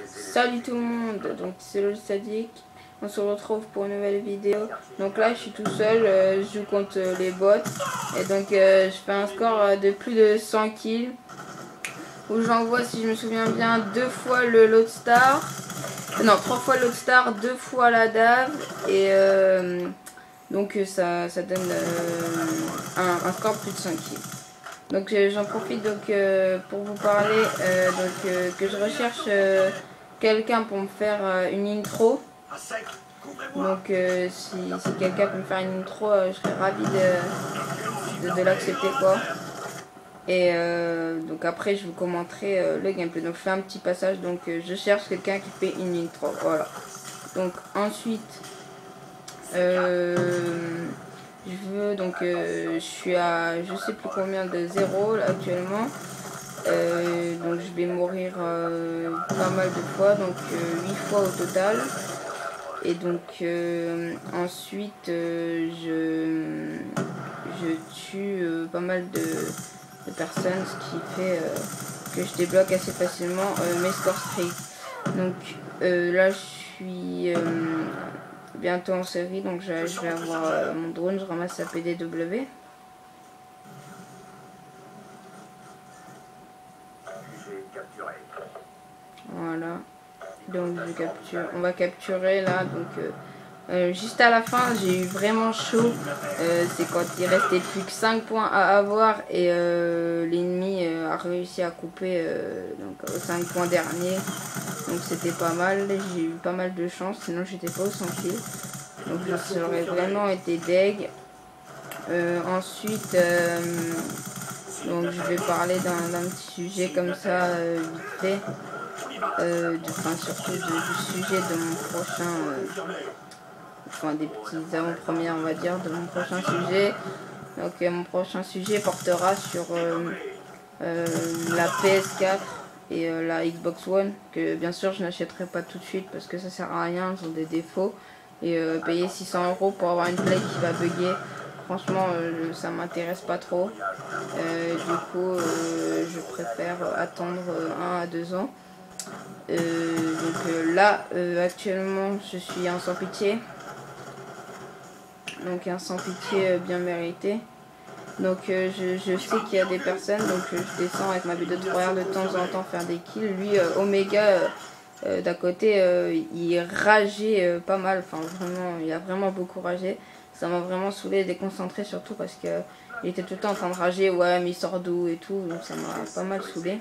Salut tout le monde, donc c'est le Sadiq. On se retrouve pour une nouvelle vidéo. Donc là je suis tout seul, je joue contre les bots. Et donc je fais un score de plus de 100 kills. Où j'envoie, si je me souviens bien, 2 fois le Loadstar. Non, 3 fois le Loadstar, 2 fois la DAV. Et donc ça donne un score de plus de 100 kills. Donc j'en profite donc pour vous parler que je recherche quelqu'un pour me faire une intro. Donc si quelqu'un peut me faire une intro, je serais ravie de l'accepter quoi. Et donc après je vous commenterai le gameplay. Donc je fais un petit passage, donc je cherche quelqu'un qui fait une intro. Voilà. Donc ensuite je veux donc je suis à je sais plus combien de 0 là, actuellement. Donc je vais mourir pas mal de fois, donc 8 fois au total. Et donc ensuite je tue pas mal de personnes, ce qui fait que je débloque assez facilement mes score streaks. Donc là je suis bientôt en série, donc je vais avoir mon drone, je ramasse la PDW. Voilà, donc je capture, on va capturer là, donc juste à la fin j'ai eu vraiment chaud, c'est quand il restait plus que 5 points à avoir et l'ennemi a réussi à couper donc aux 5 points derniers, donc c'était pas mal, j'ai eu pas mal de chance, sinon j'étais pas au 100 kills, donc j'aurais vraiment été deg. Ensuite donc je vais parler d'un petit sujet comme ça vite fait. Surtout du sujet de mon prochain, enfin des petits avant-premières on va dire de mon prochain sujet. Donc mon prochain sujet portera sur la PS4 et la Xbox One, que bien sûr je n'achèterai pas tout de suite parce que ça sert à rien, ils ont des défauts, et payer 600 € pour avoir une play qui va bugger, franchement ça m'intéresse pas trop. Du coup je préfère attendre 1 à 2 ans. Donc là actuellement je suis un sans pitié, donc un sans pitié bien mérité. Donc je sais qu'il y a des personnes, donc je descends avec ma B2 3R de temps en temps faire des kills. Lui Omega d'à côté il rageait pas mal, enfin vraiment il a vraiment beaucoup ragé. Ça m'a vraiment saoulé et déconcentré, surtout parce que il était tout le temps en train de rager, ouais mais il sort d'où et tout, donc ça m'a pas mal saoulé.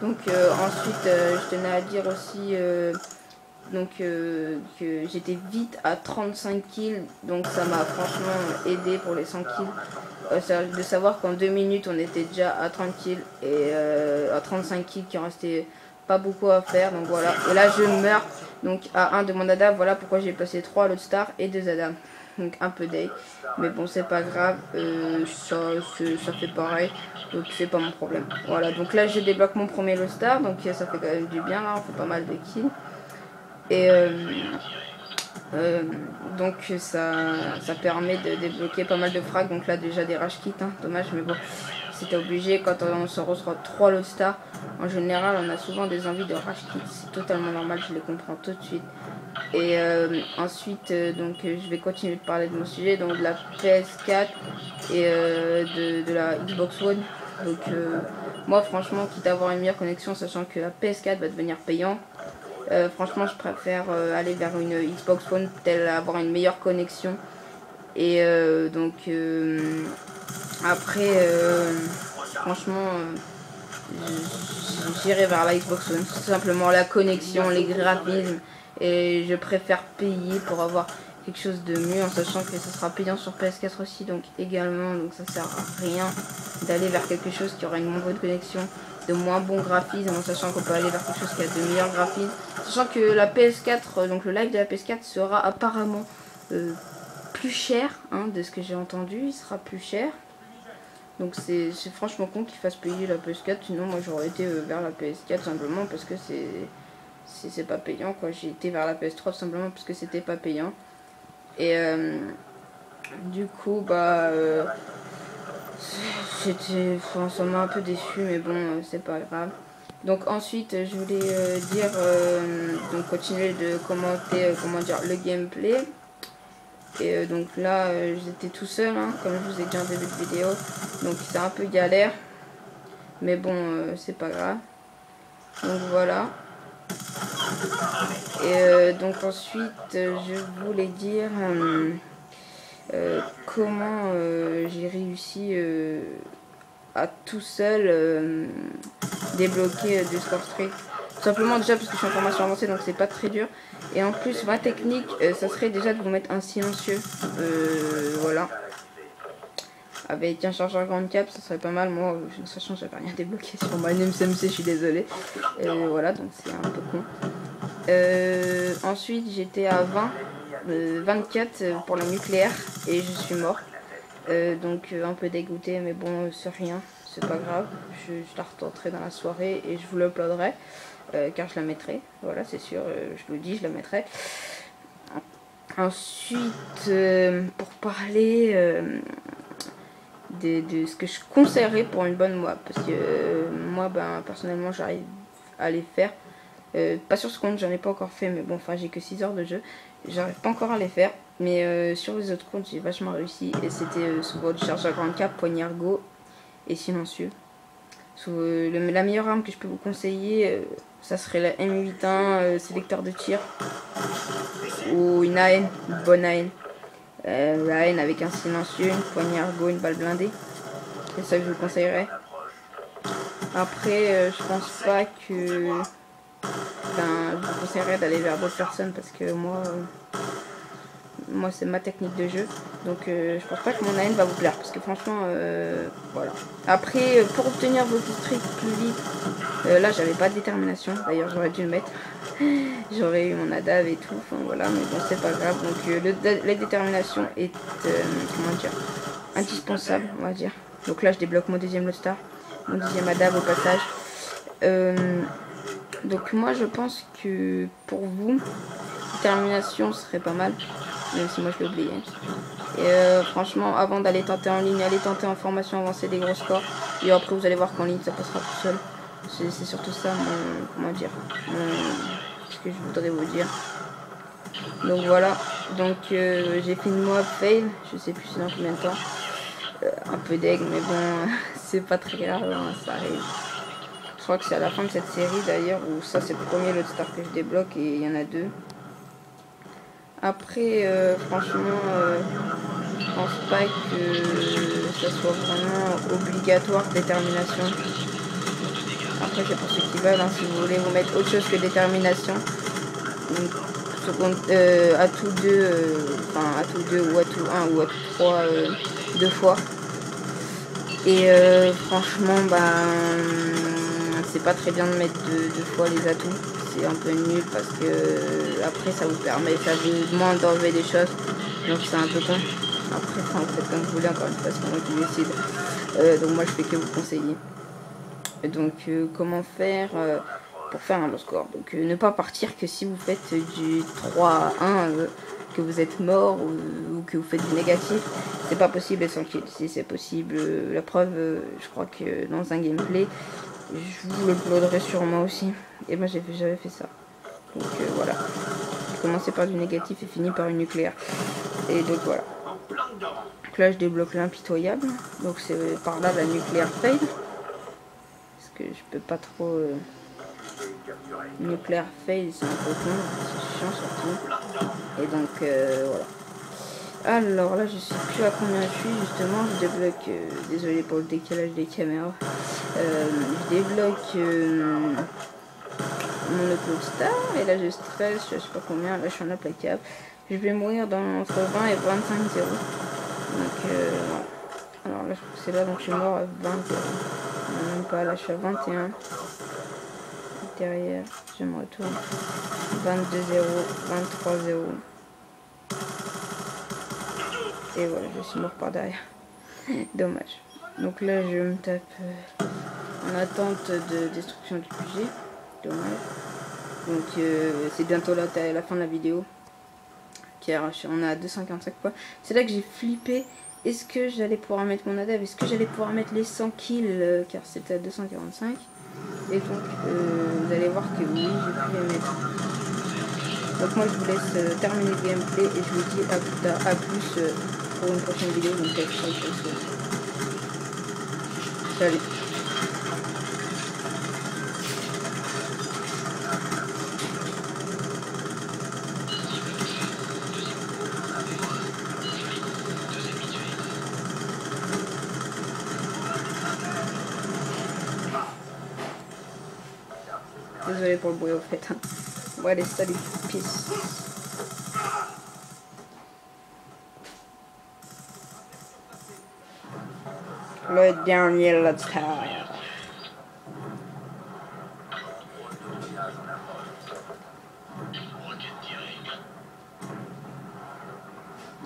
Donc ensuite je tenais à dire aussi que j'étais vite à 35 kills, donc ça m'a franchement aidé pour les 100 kills. De savoir qu'en 2 minutes on était déjà à 30 kills et à 35 kills qui en restait pas beaucoup à faire, donc voilà. Et là je meurs donc à 1 de mon Adam, voilà pourquoi j'ai passé 3 Loadstar et 2 Adam. Donc un peu day, mais bon c'est pas grave, ça fait pareil, donc c'est pas mon problème. Voilà, donc là je débloque mon premier Loadstar, donc ça fait quand même du bien, là on fait pas mal de kills. Et donc ça permet de débloquer pas mal de frags, donc là déjà des rage kits, hein, dommage mais bon c'était obligé. Quand on se reçoit 3 Loadstar, en général on a souvent des envies de rage kits, c'est totalement normal, je les comprends tout de suite. Et ensuite donc je vais continuer de parler de mon sujet, donc de la PS4 et de la Xbox One. Donc moi franchement, quitte à avoir une meilleure connexion, sachant que la PS4 va devenir payant, franchement je préfère aller vers une Xbox One, peut-être avoir une meilleure connexion. Et donc après franchement j'irai vers la Xbox One, tout simplement la connexion, les graphismes, et je préfère payer pour avoir quelque chose de mieux, en sachant que ça sera payant sur PS4 aussi, donc également, donc ça sert à rien d'aller vers quelque chose qui aura une moins bonne connexion, de moins bon graphisme, en sachant qu'on peut aller vers quelque chose qui a de meilleurs graphismes, sachant que la PS4, donc le live de la PS4 sera apparemment plus cher, hein, de ce que j'ai entendu, il sera plus cher. Donc c'est franchement con qu'ils fassent payer la PS4, sinon moi j'aurais été vers la PS4 simplement parce que c'est pas payant quoi. J'ai été vers la PS3 simplement parce que c'était pas payant. Et du coup bah ça m'a un peu déçu, mais bon c'est pas grave. Donc ensuite je voulais dire donc continuer de commenter comment dire le gameplay. Et donc là j'étais tout seul hein, comme je vous ai dit en début de vidéo. Donc c'est un peu galère. Mais bon c'est pas grave. Donc voilà. Et donc ensuite je voulais dire comment j'ai réussi à tout seul débloquer du score strict. Tout simplement déjà parce que je suis en formation avancée donc c'est pas très dur. Et en plus ma technique ça serait déjà de vous mettre un silencieux. Voilà. Avec un chargeur grande cap ça serait pas mal. Moi sachant que j'avais rien débloqué sur ma NMCMC, je suis désolée. Voilà donc c'est un peu con. Ensuite j'étais à 24 pour le nucléaire et je suis mort. Donc un peu dégoûté mais bon c'est rien, c'est pas grave. Je la retenterai dans la soirée et je vous l'uploaderai car je la mettrai. Voilà c'est sûr, je vous le dis, je la mettrai. Ensuite pour parler de ce que je conseillerais pour une bonne moi, parce que moi ben personnellement j'arrive à les faire. Pas sur ce compte, j'en ai pas encore fait, mais bon, enfin j'ai que 6 heures de jeu, j'arrive pas encore à les faire, mais sur les autres comptes j'ai vachement réussi, et c'était souvent du chargeur grand cap, poignard go et silencieux. La meilleure arme que je peux vous conseiller, ça serait la M81 sélecteur de tir, ou une AN, une bonne AN. La AN avec un silencieux, une poignard go, une balle blindée, c'est ça que je vous conseillerais. Après, je pense pas que... Enfin, je vous conseillerais d'aller vers d'autres personnes parce que moi c'est ma technique de jeu. Donc je pense pas que mon AN va vous plaire parce que franchement, voilà. Après, pour obtenir vos districts plus vite, là j'avais pas de détermination. D'ailleurs j'aurais dû le mettre. J'aurais eu mon ADAV et tout. Enfin voilà, mais bon c'est pas grave. Donc la détermination est, comment dire, indispensable, on va dire. Donc là je débloque mon deuxième Lodestar, mon deuxième ADAV au passage. Donc moi je pense que pour vous, détermination serait pas mal, même si moi je l'ai oublié. Et franchement, avant d'aller tenter en ligne, allez tenter en formation avancée des gros scores. Et après vous allez voir qu'en ligne ça passera tout seul. C'est surtout ça comment dire, ce que je voudrais vous dire. Donc voilà, donc j'ai fait une mob fail, je sais plus c'est dans combien de temps. Un peu deg mais bon, c'est pas très grave, hein, ça arrive. Je crois que c'est à la fin de cette série d'ailleurs, où ça c'est le premier Lodestar que je débloque et il y en a 2. Après, franchement, je pense pas que ça soit vraiment obligatoire détermination. Après c'est pour ceux qui veulent, hein, si vous voulez vous mettre autre chose que détermination. Donc, à tous deux, enfin à tous deux ou à tout un ou à tout trois, 2 fois. Et franchement, c'est pas très bien de mettre deux fois les atouts, c'est un peu nul parce que après ça vous demande d'enlever des choses, donc c'est un peu con. Après vous faites comme vous voulez, encore une fois c'est moi qui décide, donc moi je fais que vous conseiller. Donc comment faire pour faire un low score, donc ne pas partir que si vous faites du 3-1 que vous êtes mort ou que vous faites du négatif, c'est pas possible sans kill. Si c'est possible, la preuve, je crois que dans un gameplay, je vous le uploaderai sur moi aussi. Et moi j'avais fait ça. Donc voilà. J'ai commencé par du négatif et fini par une nucléaire. Et donc voilà. Donc là je débloque l'impitoyable. Donc c'est par là la nucléaire fail. Parce que je peux pas trop... nucléaire fail, c'est un peu con. C'est chiant surtout. Et donc voilà. Alors là je sais plus à combien je suis justement, je débloque, désolé pour le décalage des caméras, je débloque mon Lodestar et là je stresse, je sais pas combien, là je suis en implacable, je vais mourir dans entre 20 et 25-0, donc voilà. Alors là je crois que c'est là donc je suis mort à 20, non, même pas, là je suis à 21, derrière je me retourne, 22-0, 23-0. Et voilà, je suis mort par derrière. Dommage. Donc là, je me tape en attente de destruction du QG. Dommage. Donc c'est bientôt la fin de la vidéo. Car on a 245 points. C'est là que j'ai flippé. Est-ce que j'allais pouvoir mettre mon ADAV? Est-ce que j'allais pouvoir mettre les 100 kills? Car c'était à 245. Et donc vous allez voir que oui, j'ai pu les mettre. Donc moi je vous laisse terminer le gameplay et je vous dis à plus tard, à plus pour une prochaine vidéo. Donc salut. Désolé pour le bruit au fait. Bon allez, salut, peace. Le dernier Let's Tire.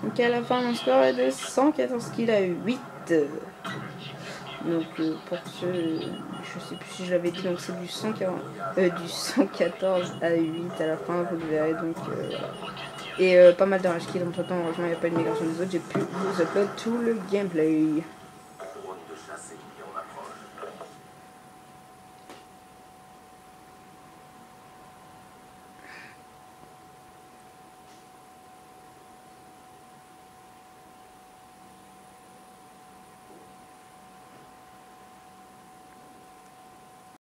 Donc à la fin mon score est de 114 kills à 8. Donc pour ceux, je sais plus si je l'avais dit, donc c'est du 114 à 8 à la fin, vous le verrez. Donc voilà. Et pas mal de rage kills, entre temps heureusement il n'y a pas une migration des autres, j'ai pu vous upload tout le gameplay.